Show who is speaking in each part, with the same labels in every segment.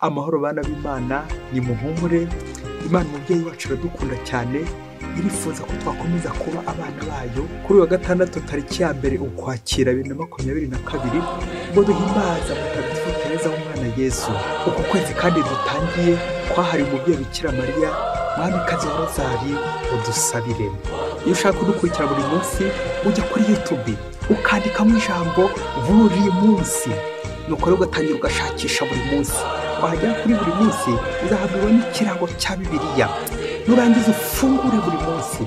Speaker 1: Amahoro bana b'Imana, ni muhumure. Imana umubyeyi wacu iradukunda cyane, irifuza ko twakomeza kuba abana bayo. Kuri wa gatandatu tariki ya mbere Ukwakira 2022 ngo duhimbaza mutagatifu Tereza w'umwana Yezu. Uku kwezi kandi dutangiye kwahariwe umubyeyi Bikira Mariya, mwamikazi wa rozari, udusabire. Iyo ushaka kudukurikira buri munsi ujya kuri YouTube ukandikamo ijambo Buri Munsi, nuko rero ugatangira ugashakisha buri munsi. Wajya kuri buri munsi uzahabwa n'ikirango cya Bibiliya. Nurangiza ufungure buri munsi,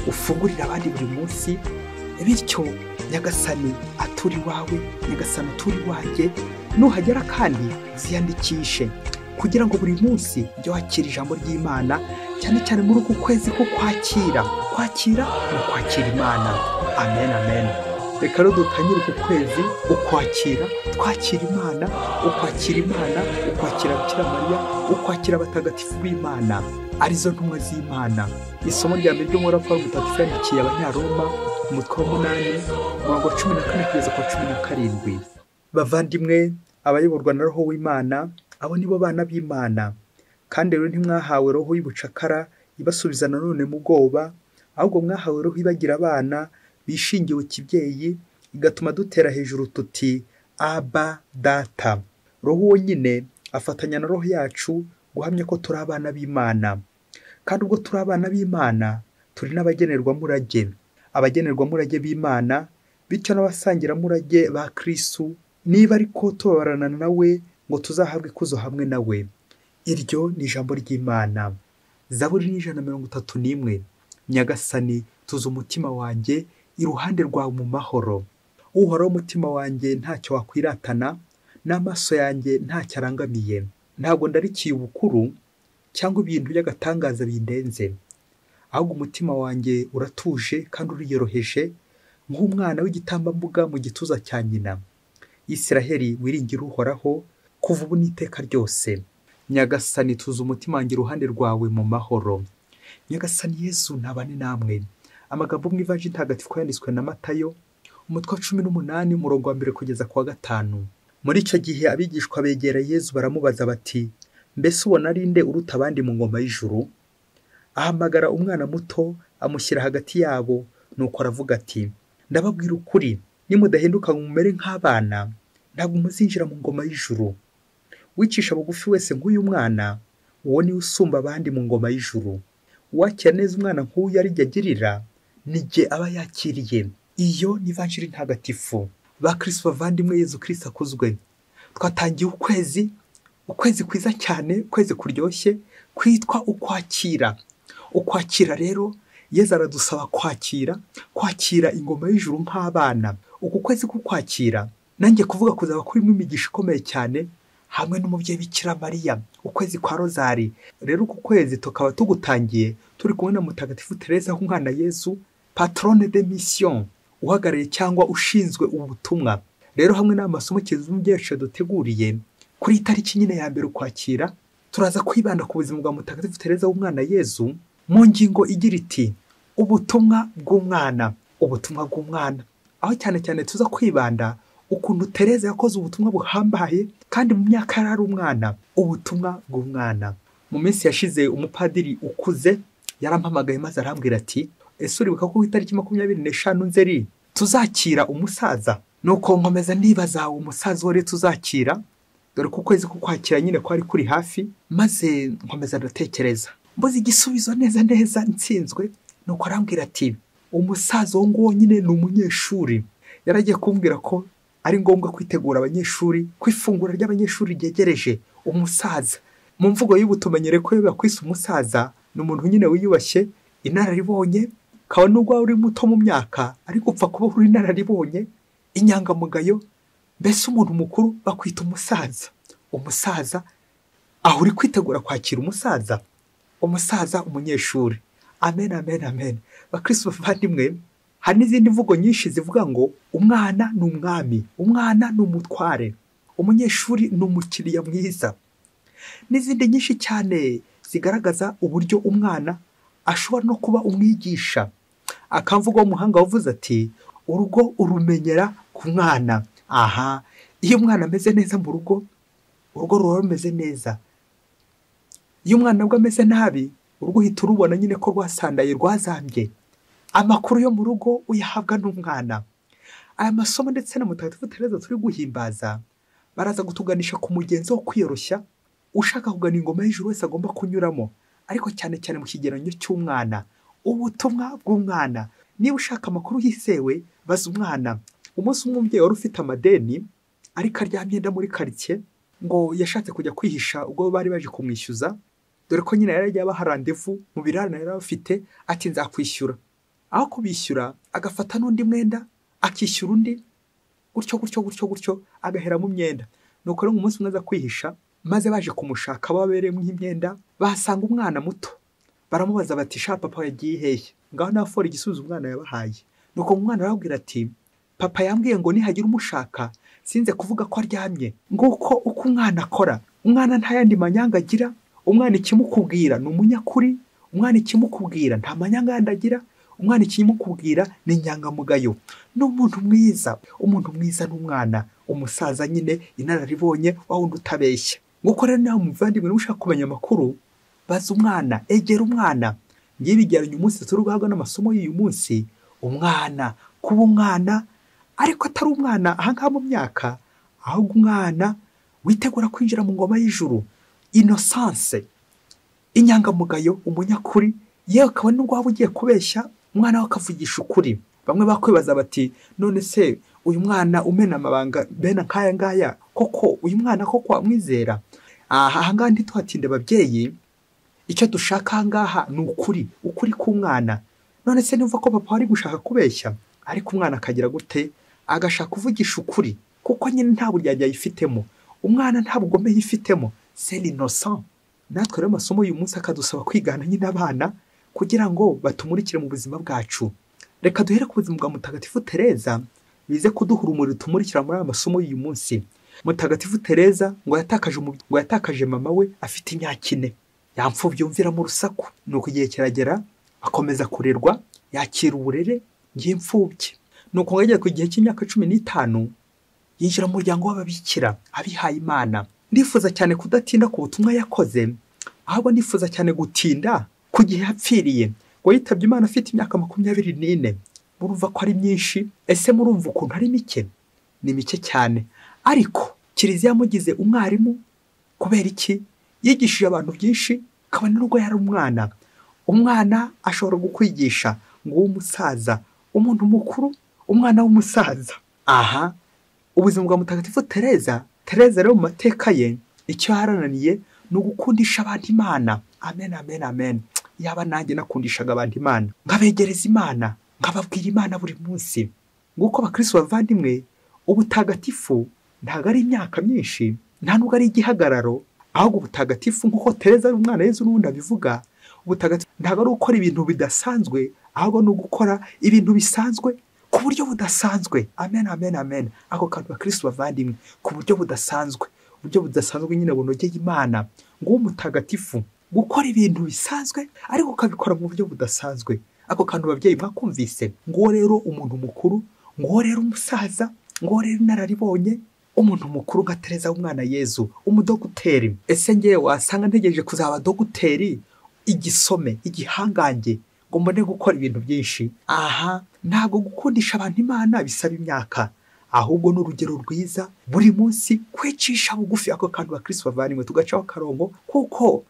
Speaker 1: ufungurira abandi buri munsi, bityo Nyagasani aturi wawe, Nyagasani aturi wanjye. Nuhagera kandi ziyandikishe kugira ngo buri munsi ujye wakira ijambo ry'Imana, cyane cyane muri uku kwezi ko kwakira no kwakira Imana. Amen, amen. Reka rero dutangire uku kwezi ukwakira, twakira Imana, ukwakira Bikira Mariya, ukwakira abatagatifu b'Imana, arizo ntumwa z'Imana. Isomo rya mbere ryo muri Pawulo mutagatifu yandikiye Abanyaroma, umutwe wa 8, umurongo 14 kugeza ku 17. Bavandimwe, abayoborwa na Roho w'Imana, abo nibo bana b'Imana. Kandi rero ntimwahawe roho y'ubucakara ibasubiza nanone mu bwoba, ahubwo mwahawe roho ibagira abana bishingiwe kibyeyi, igatuma dutera hejuru tuti Aba Data. Roho wonyine afatanya na roho yacu guhamya ko turi abana b'Imana. Kandi ubwo turi abana b'Imana, turi n'abagenerwa murage b'Imana, bityo n'abasangira murage ba Kristo, niba ariko tubabarana nawe ngo tuzahabwe ikuzo hamwe nawe. Iryo ni ijambo ry'Imana. Zaburi 131. Nyagasani, tuza umutima wanjye iruhande rwawe mu mahoro. Uhoraho umutima wanjye ntacyo wakwiratana, n'amaso yanjye ntacyo arangamiye. Ntabwo ndarikiye ubukuru cyangwa ibintu by'agatangaza bindenze, ahubwo umutima wanjye uratuje kandi uriyoroheje nk'umwana w'igitambambuga mu gituza cya nyina. Isiraheli, wiringire Uhoraho kuva ubu n'iteka ryose. Nyagasani, tuza umutima wanjye iruhande rwawe mu mahoro. Nyagasani Yezu ntabane namwe. Amagambo mu ivanjili ntagatifu yanditswe na Matayo, umutwe wa 18, umurongo wa 1 kugeza ku wa 5. Muri icyo gihe abigishwa begera Yezu baramubaza bati, mbese ubona ari nde uruta abandi mu ngoma y'ijuru? Ahamagara umwana muto amushyira hagati yabo, nuko aravuga ati, ndababwira ukuri, nimudahinduka ngo mumere nk'abana, ntabwo muzinjira mu ngoma y'ijuru. Wicisha bugufi wese nk'uyu mwana, uwo ni usumba abandi mu ngoma y'ijuru. Uwakira neza umwana nk'uyu ari jye agirira, ni jye aba yakiriye. Iyo ni ivanjili ntagatifu. Ba Kristo bavandimwe, Yezu Kristo akuzwe. Twatangiye ukwezi kwiza cyane, ukwezi kuryoshye kwitwa ukwakira. Ukwakira rero Yezu aradusaba kwakira ingoma y'ijuru nk'abana. Uku kwezi kukwakira nanjye kuvuga kuzaba kurimo imigisha ikomeye cyane, hamwe n'umubyeyi Bikira Mariya, ukwezi kwa rozari. Rero uku kwezi tukaba tugutangiye turi kumwe na mutagatifu Tereza w'umwana Yezu, patrone de mission, uhagarariye cyangwa ushinzwe ubutumwa. Rero hamwe n'amasomo Yezu umubyeyi duteguriye kuri itariki nyine ya mbere Ukwakira, turaza kwibanda ku buzima bwa mutagatifu Tereza w'umwana Yezu mu ngingo igira iti ubutumwa bw'umwana. Aho cyane tuza kwibanda ukuntu Tereza yakoze ubutumwa buhambaye kandi mu myaka yari umwana. Ubutumwa bw'umwana. Mu minsi yashize umupadiri ukuze yarampamagaye maze arambwira ati, ese uribuka ko itariki 25 Nzeri tuzakira umusaza? Nuko nkomeza nibaza umusaza wari tuzakira, dore ko kwezi kukwakira nyine kwari kuri hafi, maze nkomeza ndatekereza, mbuze igisubizo neza nsinzwe. Nuko arambwira ati, umusaza wo nguwo nyine ni umunyeshuri. Yaragiye kumbwira ko ari ngombwa kwitegura abanyeshuri, kwifungura ry'abanyeshuri ryegereje. Umusaza mu mvugo y'ubutumenyere ko yakwise umusaza ni umuntu nyine wiyubashye, inararibonye, kawa nubwo uri muto mu myaka ariko upfa kuba uri inararibonye, inyangamugayo, mbese umuntu mukuru bakwita umusaza. Aho uri kwitegura kwakira umusaza umunyeshuri. Amen. Bakristo bavandimwe, hari n'izindi mvugo nyinshi zivuga ngo umwana ni umwami, umwana ni umutware, umunyeshuri ni umukiriya mwiza, n'izindi nyinshi cyane zigaragaza uburyo umwana ashobora no kuba umwigisha. Akamvugo w'umuhanga wavuze ati, urugo urumenyera ku mwana. Iyo umwana ameze neza mu rugo, urugo ruba rumeze neza. Iyo umwana bwe ameze nabi, urugo uhita urubona nyine ko rwasandaye rwazambye. Amakuru yo mu rugo uyahabwa n'umwana. Aya masomo ndetse na Mutagatifu Tereza turi guhimbaza baraza gutuganisha ku mugenzo wo kwiyoroshya ushaka kugana ingoma y'ijuru wese agomba kunyuramo, ariko cyane cyane mu kigereranyo cy'umwana. Ubutumwa bw'umwana. Niba ushaka amakuru yizewe, baza umwana. Umunsi umwe umubyeyi wari ufite amadeni ariko aryamye muri karitsiye ngo yashatse kujya kwihisha ubwo bari baje kumwishyuza, dore ko nyine yari yabaha randevu mu birarane yari afite, ati nzakwishyura. Aho kubishyura agafata n'undi mwenda akishyura undi, gutyo agahera mu myenda. Nuko rero umunsi umwe aza kwihisha, maze baje kumushaka babereyemo imyenda, bahasanga umwana muto. Baramubaza bati sha papa yagiye hehe? Ngaho nafora igisubizo umwana yabahaye. Nuko umwana arababwira ati papa yambwiye ngo nihagira umushaka sinze kuvuga ko aryamye. Nguko uko umwana akora. Umwana nta yandi manyanga agira. Umwana ikimukubwira ni umunyakuri. Umwana ikimukubwira nta manyanga yandi agira. Umwana ikimukubwira ni inyangamugayo. Ni umuntu mwiza. Umuntu mwiza n'umwana. Umusaza nyine inararibonye wa wundi utabeshya. Nguko rero nawe muvandimwe ushaka kumenya amakuru, baza umwana, egera umwana. Ngiye bigeranye umunsi turi guhabwa n'amasomo y'uyu munsi. Umwana, kuba umwana, ariko atari umwana ahangaha mu myaka, ahubwo umwana witegura kwinjira mu ngoma y'ijuru. Innocence, inyangamugayo, umunyakuri, yewe akaba nubwo waba ugiye kubeshya, umwana we akavugisha ukuri. Bamwe bakwibaza bati none se uyu mwana umena amabanga bene nkaya ngaya, koko uyu mwana koko wamwizera? Ahangaha ntituhatinde babyeyi, icyo dushaka ahangaha ni ukuri k'umwana. None se numva ko papa ari gushaka kubeshya, ariko umwana akagira gute? Agashaka kuvugisha ukuri, kuko nyine nta buryarya yifitemo. Umwana nta bugome yifitemo. C'est l'innocent. Natwe rero amasomo y'uyu munsi akadusaba kwigana nyine abana kugira ngo batumurikire mu buzima bwacu. Reka duhere ku buzima bwa Mutagatifu Tereza, bize kuduha urumuri tumurikira muri aya masomo y'uyu munsi. Mutagatifu Tereza ngo yatakaje mama we afite imyaka 4. Yampfubye yumvira mu rusaku. Nuko igihe kiragera akomeza kurerwa, yakira uburere ngimfubye. Nuko ngajya ku gihe cy'imyaka 15 yinjira mu muryango w'ababikira abihaye Imana. Ndifuza cyane kudatinda ku butumwa yakoze, ahubwo ndifuza cyane gutinda ku gihe yapfiriye. Ngo yitabye Imana afite imyaka 24. Murumva ko ari myinshi? Ese murumva ukuntu ari mike? Ni mike cyane. Ariko Kiliziya yamugize umwarimu. Kubera iki? Yigishije abantu byinshi, kabone n'ubwo yari umwana. Umwana ashobora gukwigisha ngo umusaza, umuntu mukuru, umwana w'umusaza. Aha, ubuzima bwa Mutagatifu Tereza rero mu mateka ye, icyo yarananiye ni ugukundisha abantu Imana. Amen, amen, amen. Yaba nanjye nakundishaga abantu Imana, ngabegereza Imana, ngababwira Imana buri munsi. Nguko abakristo bavandimwe, ubutagatifu ntago ari imyaka myinshi, nta nubwo ari igihagararo, ahubwo ubutagatifu nk'uko Tereza ari umwana Yezu n'ubundi abivuga, ubutagatifu ntago ari gukora ibintu bidasanzwe, ahubwo ni ugukora ibintu bisanzwe ku buryo budasanzwe. Amen, amen, amen. Ako kantu bakristo bavandimwe, ku buryo budasanzwe, nyine bunogeye Imana. Ngo umutagatifu gukora ibintu bisanzwe ariko ukabikora mu buryo budasanzwe. Ako kantu babyeyi mwakumvise. Ngo rero umuntu mukuru, ngo rero umusaza, ngo rero inararibonye, umuntu mukuru nka Tereza w'umwana Yezu, umudoguteri. Ese ngewe wasanga ntegereje kuzaba doguteri, igisome, igihangange, ngo mbone gukora ibintu byinshi? Aha, ntabwo gukundisha abantu Imana bisaba imyaka, ahubwo n'urugero rwiza buri munsi kwicisha bugufi. Ako kantu bakristo bavandimwe tugacaho karongo, kuko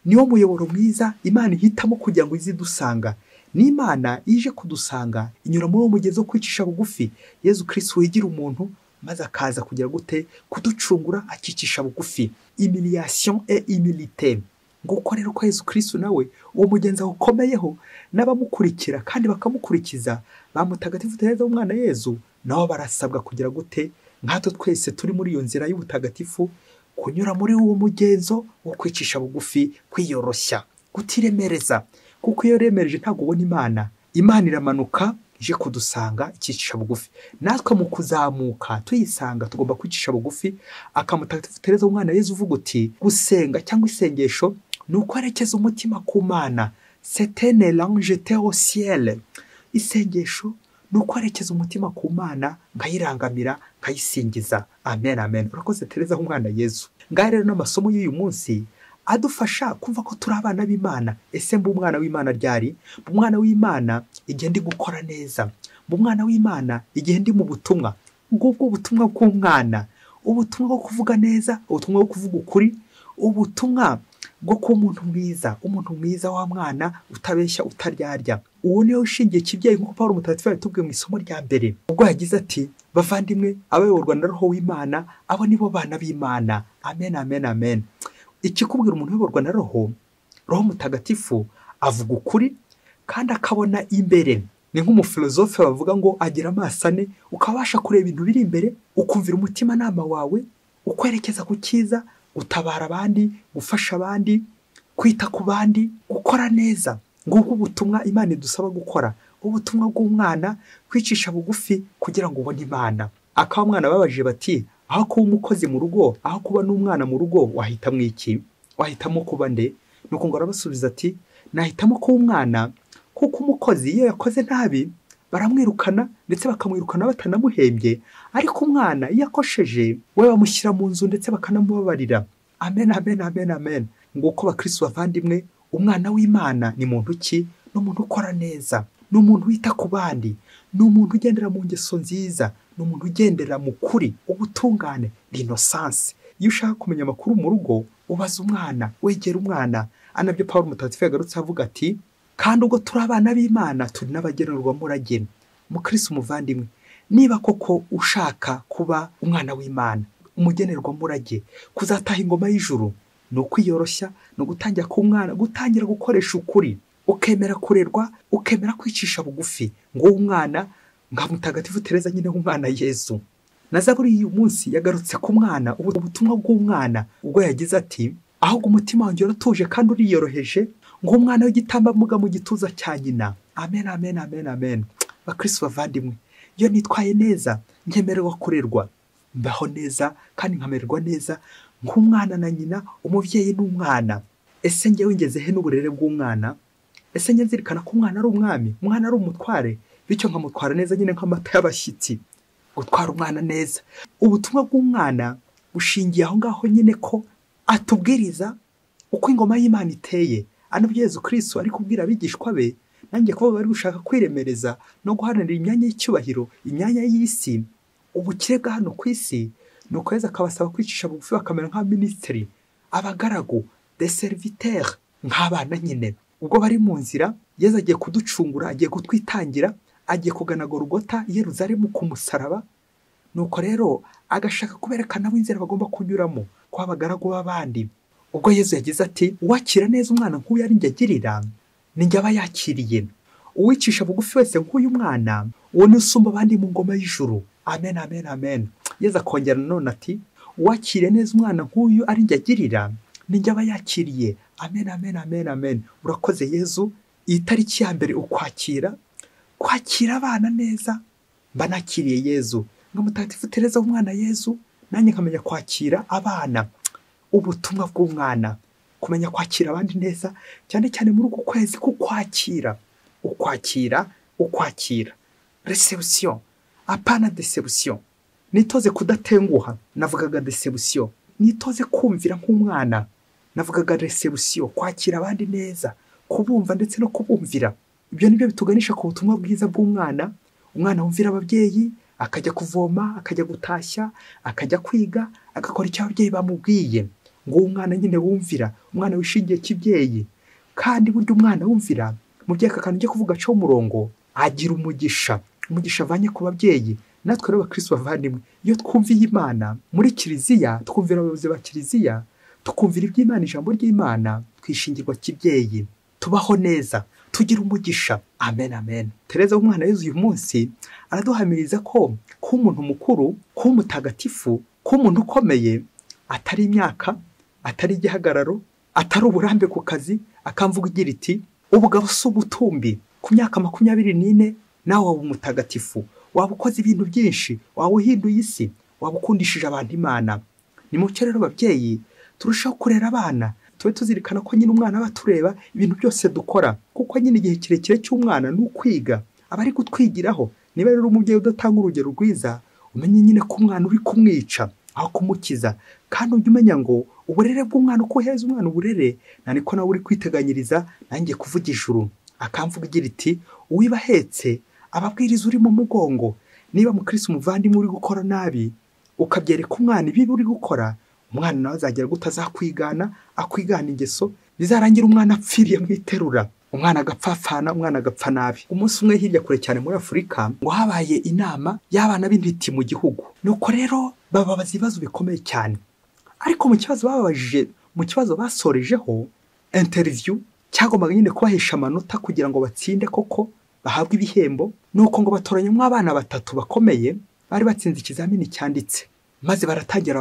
Speaker 1: niwo muyoboro mwiza Imana ihitamo kugira ngo izidusanga. Ni Imana ije kudusanga inyura muri uwo mugezi wo kwicisha bugufi. Yezu Kristo wigira umuntu maze akaza kugira gute? Kuducungura akicisha bugufi. Humiliation et humilité. Nguko rero ko Yezu Kristo nawe uwo mugenzi ukomeyeho n'abamukurikira kandi bakamukurikiza, ba Mutagatifu Tereza w'umwana Yezu nabo barasabwa kugira gute? Nkatwe twese turi muri iyo nzira y'ubutagatifu, kunyura muri uwo mugenzo wo kwicisha bugufi, kwiyoroshya, kutiremereza. Kuko iyo remereje ntabwo ubona Imana. Imana iramanuka ije kudusanga ikicisha bugufi. Natwe mu kuzamuka tuyisanga tugomba kwicisha bugufi. Akamutagatifu Tereza w'umwana Yezu uvuga uti gusenga cyangwa isengesho ni ukwerekeza umutima ku Mana. C'est un élan jeté au ciel. Isengesho ni ukwerekeza umutima ku Mana, nkayirangamira, nkayisingiza. Amen, amen. Urakoze Tereza umwana Yezu. Ngaho rero n'amasomo y'uyu munsi adufasha kumva ko turi abana b'Imana. Ese umwana w'Imana ryari? Umwana w'Imana igihe ndi gukora neza. Umwana w'Imana igihe ndi mu butumwa. Ngubwo ubutumwa bw'umwana, ubutumwa bwo kuvuga neza, ubutumwa bwo kuvuga ukuri, ubutumwa bwo kuba umuntu mwiza wa mwana utabeshya utaryarya. Uwo niyo ushingiye kibyeyi nk'uko Pawulo mutagatifu yatubwiye mu isomo rya mbere, ubwo yagize ati bavandimwe abayoborwa na roho w'Imana abo nibo bana b'Imana. Amen, amen, amen. Ikikubwira umuntu uyoborwa na roho mutagatifu avuga ukuri kandi akabona imbere. Ni nk'umufilozofe bavuga ngo agira amaso ane, ukabasha kureba ibintu biri imbere, ukumvira umutima nama wawe, ukwerekeza ku cyiza, gutabara abandi, gufasha abandi, kwita ku bandi, gukora neza. Ngubwo ubutumwa Imana idusaba gukora, ubutumwa bw'umwana, kwicisha bugufi kugira ngo ubone Imana. Akaba umwana babajije bati aho kuba umukozi mu rugo, aho kuba n'umwana mu rugo, wahitamo iki? Wahitamo kuba nde? Nuko ngo arabasubiza ati nahitamo kuba umwana, kuko umukozi iyo yakoze nabi baramwirukana ndetse bakamwirukana batanamuhembye, ariko umwana iyo akosheje we bamushyira mu nzu ndetse bakanamubabarira. Amen, amen, amen, amen. Nguko bakristo bavandimwe, umwana w'Imana ni muntu ki? Ni umuntu ukora neza, ni umuntu wita ku bandi, ni umuntu ugendera mu ngeso nziza, ni umuntu ugendera mu kuri, ubutungane, l'innocence. Iyo ushaka kumenya amakuru mu rugo ubaza umwana, wegera umwana. Anabyo Pawulo mutagatifu yagarutse avuga ati kandi ubwo turi abana b'Imana turi n'abagenerwa murage. Mukristo umuvandimwe, niba koko ushaka kuba umwana w'Imana, umugenerwa murage, kuzataha ingoma y'ijuru, ni ukwiyoroshya, ni ugutangira ku mwana, gutangira gukoresha ukuri, ukemera kurerwa, ukemera kwicisha bugufi. Ngo umwana nka mutagatifu Tereza nyine umwana Yezu. Na Zaburi y'uyu munsi yagarutse ku mwana, ubutumwa bw'umwana, ubwo yagize ati ahubwo umutima wanjye uratuje kandi uriyoroheje, ngo umwana w'igitambambuga mu gituza cya nyina. Amen, amen, amen, amen. Bakristo bavandimwe, iyo nitwaye neza, nkemererwa kurerwa, mbaho neza kandi nkamererwa neza nk'umwana na nyina, umubyeyi n'umwana. Ese njyewe ngeze he n'uburere bw'umwana? Ese njye nzirikana ko umwana ari umwami, umwana ari umutware, bityo nkamutwara neza nyine nk'amata y'abashyitsi. Gutwara umwana neza, ubutumwa bw'umwana bushingiye aho ngaho nyine ko atubwiriza uko ingoma y'Imana iteye. Anabyo Yezu Kristo ari kubwira abigishwa be, nanjye kuba bari gushaka kwiremereza no guharanira imyanya y'icyubahiro, imyanya y'isi, ubukire bwa hano ku isi, nuko Yezu akabasaba kwicisha bugufi bakamera nka minisitiri, abagaragu, des serviteurs, nk'abana nyine. Ubwo bari mu nzira, Yezu agiye kuducungura, agiye kutwitangira, agiye kugana Golgotha i Yerusalemu ku musaraba. Nuko rero agashaka kuberekana inzira bagomba kunyuramo kwa bagaragu b'abandi. Ubwo Yezu yagize ati uwakira neza umwana nk'uyu ari njye agirira, ni njye aba yakiriye. Uwicisha bugufi wese nk'uyu mwana, uwo ni usumba abandi mu ngoma y'ijuru. Amen, amen, amen. Yezu akongera nanone ati uwakiriye neza umwana nk'uyu ari njye agirira, ni njye aba yakiriye. Amen, amen, amen, amen. Urakoze Yezu. Iyi tariki ya mbere ukwakira abana neza, mba nakiriye Yezu. Nga mutagatifu Tereza umwana Yezu, nanjye nkamenya kwakira abana. Ubutumwa bw'umwana, kumenya kwakira abandi neza, cyane cyane muri uku kwezi kukwakira. Ukwakira. Reception, apana deception. Nitoze kudatenguha, navugaga deception. Nitoze kumvira nk'umwana, navugaga reception, kwakira abandi neza, kubumva ndetse no kubumvira. Ibyo nibyo bituganisha ku butumwa bwiza bw'umwana. Umwana wumvira ababyeyi, akajya kuvoma, akajya gutashya, akajya kwiga, agakora icyo ababyeyi bamubwiye. Ngo umwana nyine wumvira, umwana wishingiye kibyeyi. Kandi burya umwana wumvira, mubyeyi akantu ugiye kuvuga cyo umurongo, agira umugisha avanye ku babyeyi. Natwe rero bakristo bavandimwe, iyo twumviye Imana muri kiliziya, twumvira abayobozi ba kiliziya, tukumvira iby'Imana, ijambo ry'Imana, twishingirwa kibyeyi, tubaho neza, tugira umugisha. Amen, amen. Tereza umwana Yezu uyu munsi araduhamiriza ko kuba umuntu mukuru, kuba umutagatifu, kuba umuntu ukomeye atari imyaka, atari igihagararo, atari uburambe ku kazi. Akamvuga igira iti ubugabo si ubutumbi. Ku myaka 24 nawe waba umutagatifu, waba ukoze ibintu byinshi, waba uhinduye isi, waba ukundishije abantu Imana. Ni mucyo rero babyeyi turushaho kurera abana, tube tuzirikana ko nyine umwana aba tureba ibintu byose dukora, kuko nyine igihe kirekire cy'umwana ni ukwiga, aba ari kutwigiraho, niba rero umubyeyi udatanga urugero rwiza, umenye nyine ko umwana uri kumwica aho kumukiza. Kandi ujye umenya ngo uburere bw'umwana, uko uheza umwana uburere, niko nawe uri kwiteganyiriza. Nanjye kuvuga ijuru akamvuga igira iti uwiba ahetse ababwiriza uri mu mugongo. Niba mukristo umuvandimwe uri gukora nabi ukabyereka umwana ibibi uri gukora, umwana nawe azagera gute azakwigana, akwigana ingeso, bizarangira umwana apfiriye mu iterura, umwana agapfapfana, umwana agapfa nabi. Umunsi umwe hirya kure cyane muri Afurika ngo habaye inama y'abana b'intiti mu gihugu. Nuko rero bababaza ibibazo bikomeye cyane, ariko mu kibazo bababajije, mu kibazo basorejeho interview cyagombaga nyine kubahesha amanota kugira ngo batsinde koko bahabwe ibihembo. Nuko ngo batoranyemo abana 3 bakomeye bari batsinze ikizamini cyanditse, maze baratangira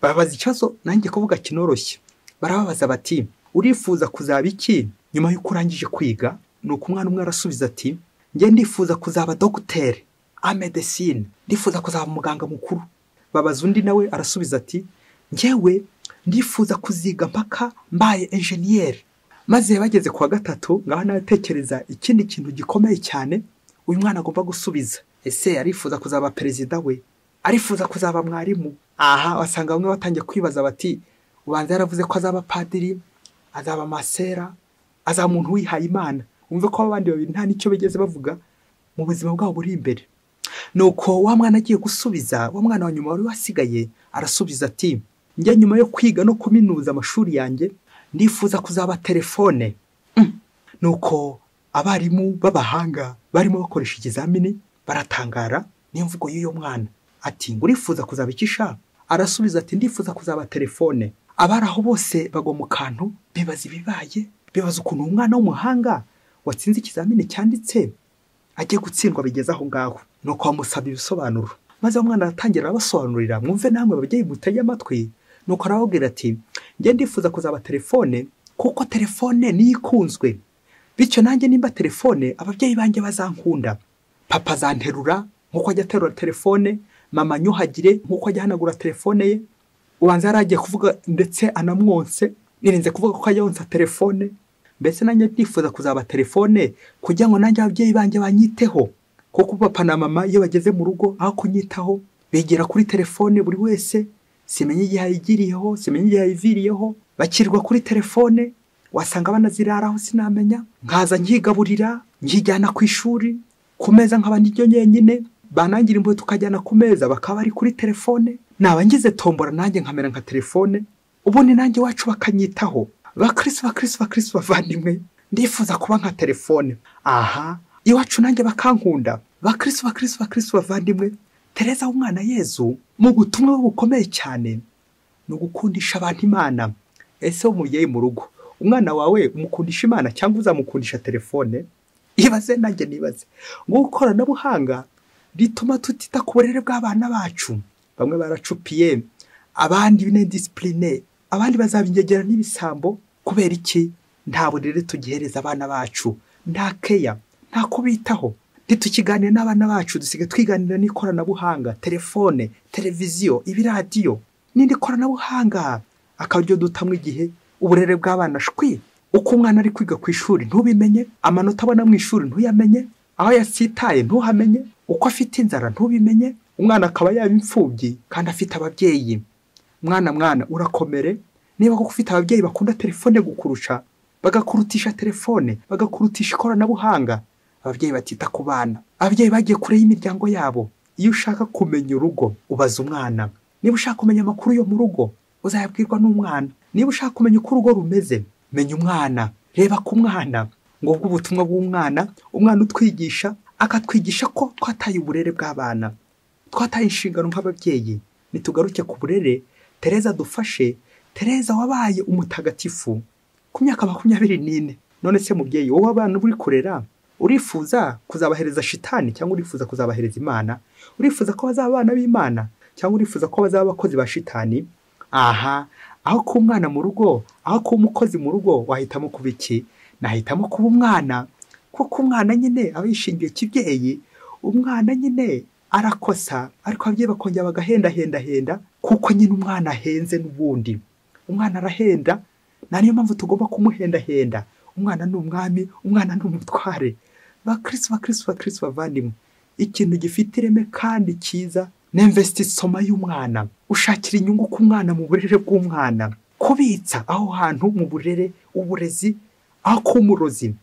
Speaker 1: babaza ikibazo nanjye kuvuga kinoroshye. Barababaza bati urifuza kuzaba iki nyuma y'uko urangije kwiga? Nuko umwana umwe arasubiza ati njye ndifuza kuzaba dogiteri, medecine, ndifuza kuzaba umuganga mukuru. Babaza undi nawe arasubiza ati njyewe ndifuza kuziga mpaka mbaye engineer. Maze bageze kwa 3 ngaho natekereza ikindi kintu gikomeye cyane uyu mwana agomba gusubiza. Ese arifuza kuzaba perezida we? Arifuza kuzaba mwarimu? Aha wasanga bamwe batangiye kwibaza bati ubanza yaravuze ko azaba padiri, azaba masera, azaba umuntu wihaye Imana. Umve ko abandi babiri nta nicyo bigeze bavuga mu buzima bwabo buri imbere. Nuko wa mwana agiye gusubiza, wa mwana wa nyuma wari wasigaye arasubiza ati njye nyuma yo kwiga no kuminuza amashuri yanjye ndifuza kuzaba telefone. Nuko abarimu b'abahanga barimo bakoresha ikizamini baratangara n'imvugo y'uyo mwana. Ati ngurifuza kuzaba ikisha? Arasubiza ati ndifuza kuzaba telefone. Abaraho bose bagwa mu kantu bibaza ibibaye, bibaza ukuntu umwana w'umuhanga watsinze ikizamini cyanditse agiye gutsindwa bigeze aho ngaho. Nuko bamusaba ibisobanuro, maze umwana aratangira abasobanurira. Mwumve namwe babyeyi mutege amatwi. Nuko arababwira ati njye ndifuza kuzaba telefone kuko telefone niyo ikunzwe, bityo nanjye nimba telefone ababyeyi banjye bazankunda. Papa azanterura nkuko ajya aterura telefone, mama nyuhagire nkuko ajya hanagura telefone ye. Ubanza yaragiye kuvuga ndetse anamwonse, nirinze kuvuga ko ajya yonsa telefone. Mbese nanjye ndifuza kuzaba telefone kugira ngo nanjye ababyeyi banjye banyiteho, kuko papa na mama iyo bageze mu rugo aho kunyitaho begera kuri telefone buri wese, simenye igihe ayigiriyeho, simenye igihe ayiviriyeho, bakirwa kuri telefone. Wasanga banaziraraho sinamenya, nkaza nkigaburira, nkijyana ku ishuri, ku meza nkaba ndijyo nyenyine, banangira imbuto tukajyana ku meza bakaba bari kuri telefone. Naba ngize tombora nanjye nkamera nka telefone, ubundi nanjye wacu bakanyitaho. Bakristo bavandimwe, ndifuza kuba nka telefone. Aha iwacu nanjye bakankunda. Bakristo bavandimwe, Tereza w'umwana Yezu mu butumwa bukomeye cyane no gukundisha abantu Imana. Ese umubyeyi mu rugo, umwana wawe umukundisha Imana cyangwa uzamukundisha telefone? Ibaze nanjye nibaze ngo ikoranabuhanga rituma tutita ku burere bw'abana bacu. Bamwe baracupiye, abandi bine discipline, abandi bazabingegera n'ibisambo. Kubera iki? Nta burere tugihereza abana bacu, nta keya, nta kubitaho. Ntitukiganira n'abana bacu, dusigaye twiganira n'ikoranabuhanga, telefone, televiziyo, ibiradiyo n'indi koranabuhanga. Akaryo dutamwe igihe uburere bw'abana shwi. Uko umwana ari kwiga ku ishuri ntubimenye, amanota abona mu ishuri ntuyamenye, aho yasitaye ntuhamenye, uko afite inzara ntubimenye. Umwana akaba yaba imfubyi kandi afite ababyeyi. Mwana urakomere niba ko ufite ababyeyi bakunda telefone gukurusha, bagakurutisha telefone, bagakurutisha ikoranabuhanga. Ababyeyi batita ku bana, ababyeyi bagiye kure y'imiryango yabo. Iyo ushaka kumenya urugo ubaza umwana. Niba ushaka kumenya amakuru yo mu rugo uzayabwirwa n'umwana. Niba ushaka kumenya uko urugo rumeze, menya umwana, reba ku mwana. Ngo ubutumwa bw'umwana, umwana utwigisha akatwigisha ko twataye uburere bw'abana, twataye inshingano nk'ababyeyi. Nitugaruke ku burere, Tereza dufashe. Tereza wabaye umutagatifu ku myaka 24. None se mubyeyi wowe abana uri kurera, urifuza kuzabahereza shitani cyangwa urifuza kuzabahereza Imana? Urifuza ko bazaba abana b'Imana cyangwa urifuza ko bazaba abakozi ba shitani? Aha, aho ku mwana mu rugo, aho ku mukozi mu rugo, wahitamo kuba iki? Nahitamo kuba umwana, kuko umwana nyine aba yishingiye kibyeyi. Umwana nyine arakosa, ariko ababyeyi bakongera bagahenda, kuko nyine umwana ahenze n'ubundi. Umwana arahenda, niyo mpamvu tugomba kumuhenda. Umwana ni umwami, umwana ni umutware. Bakristo bavandimwe, ikintu gifite ireme kandi cyiza ni investissement y'umwana, ushakira inyungu ku mwana mu burere bw'umwana, kubitsa aho hantu mu burere uburezi aho kumurozi.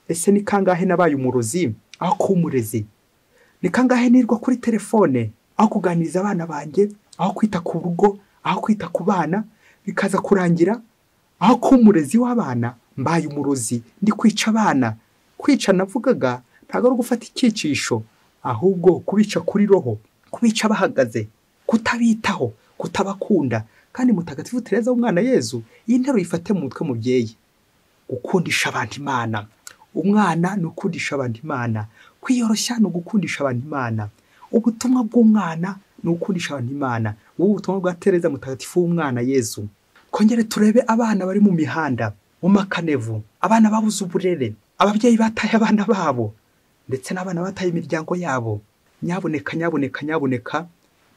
Speaker 1: Ese ni kangahe nabaye umurozi aho kumurezi? Ni kangahe nirwa kuri telefone aho kuganiriza abana banjye, aho kwita ku rugo, aho kwita ku bana, bikaza kurangira aho kumurezi w'abana mbaye umurozi ndi kwica abana. Kwica navugaga ntago ari gufata icyicisho, ahubwo kubica kuri roho, kubica bahagaze, kutabitaho, kutabakunda. Kandi mutagatifu Tereza w'umwana Yezu iyi ntero yifate mu mutwe mubyeyi. Gukundisha abantu Imana, umwana ni ukundisha abantu Imana, kwiyoroshya ni ugukundisha abantu Imana, ubutumwa bw'umwana ni ukundisha abantu Imana. Ubu butumwa bwa Tereza mutagatifu w'umwana Yezu. Kongere turebe abana bari mu mihanda, mu makanevu, abana babuze uburere, ababyeyi bataye abana babo, ndetse n'abana bataye imiryango yabo. Nyaboneka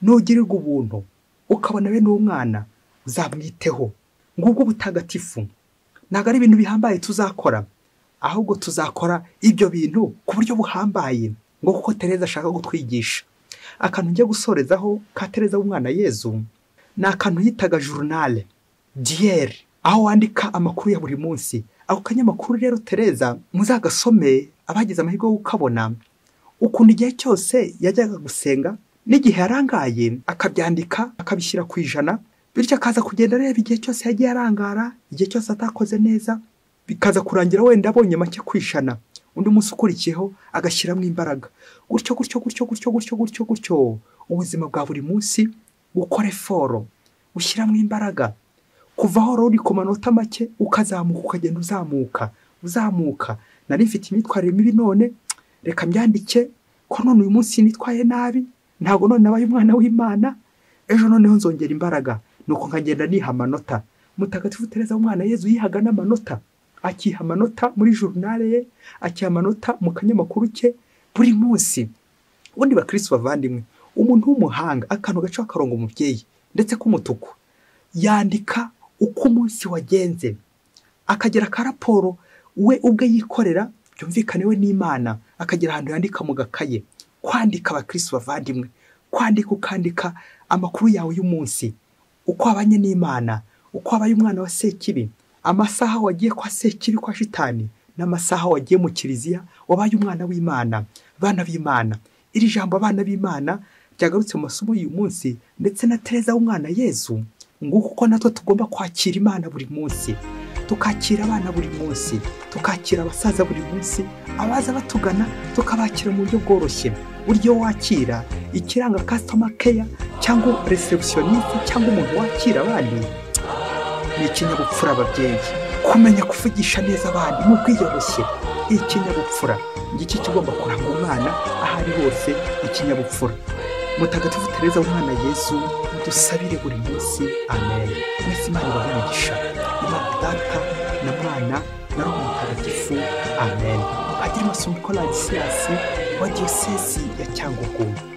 Speaker 1: nugirirwa ubuntu ukabona bene uwo mwana uzamwiteho. Ngubwo butagatifu ntago ari ibintu bihambaye tuzakora, ahubwo tuzakora ibyo bintu ku buryo buhambaye, ngo kuko Tereza ashaka gutwigisha. Akantu njye gusorezaho ka Tereza w'umwana Yezu ni akantu yitaga journal diaire, aho wandika amakuru ya buri munsi. Ako kanyamakuru rero Tereza muzagasome abagize amahirwe yo gukabona, ukuntu igihe cyose yajyaga gusenga n'igihe yarangaye akabyandika akabishyira ku ijana, bityo akaza kugenda reba igihe cyose yagiye arangara, igihe cyose atakoze neza, bikaza kurangira wenda abonye make kwishana, undi munsi ukurikiyeho agashyiramo imbaraga. Gutyo ubuzima bwa buri munsi ukore foro, ushyiramo imbaraga, kuva aho uri ku manota make ukazamuka, ukagenda uzamuka. Nari mfite imyitwarire mibi, none reka mbyandike ko none uyu munsi nitwaye nabi, ntago none nabaye umwana w'Imana, ejo noneho nzongera imbaraga, nuko nkagenda niha amanota. Mutagatifu Tereza w'umwana Yezu yihaga n'amanota, akiha amanota muri journal ye, akiha amanota mu kanyamakuru ke buri munsi. Ubundi bakristo bavandimwe, umuntu w'umuhanga akantu gaca akarongo umubyeyi ndetse k'umutuku, yandika uko umunsi wagenze, akagira ka raporo we ubwe yikorera, byumvikane we n'Imana, akagira ahantu yandika mu gakaye. Kwandika abakristo bavandimwe, ukandika amakuru yawe y'umunsi, uko abanye n'Imana, uko abaye umwana wa Sekibi, amasaha wagiye kwa Sekibi kwa shitani, n'amasaha wagiye mu kiliziya wabaye umwana w'Imana. Bana b'Imana, iri jambo abana b'Imana ryagarutse mu masomo y'uyu munsi, ndetse na Tereza w'umwana Yezu, nguko uko natwe tugomba kwakira Imana buri munsi, tukakira abana buri munsi, tukakira abasaza buri munsi, abaza batugana tukabakira mu buryo bworoshye. Buryo wakira ikiranga customer care cyangwa receptionist cyangwa umuntu wakira abandi ni ikinyabupfura ababyeyi. Kumenya kuvugisha neza abandi mu bwiyoroshye, ikinyabupfura ngiki kigomba kuranga umwana ahari hose, ikinyabupfura. Mutagatifu Tereza w'umwana Yezu udusabire buri munsi. Amen. Mwese Imana ibahe Imana Data na Mwana na Roho Mutagatifu. Amen. Padiri Masumbuko Ladislas wa Diyosezi ya Cyangugu.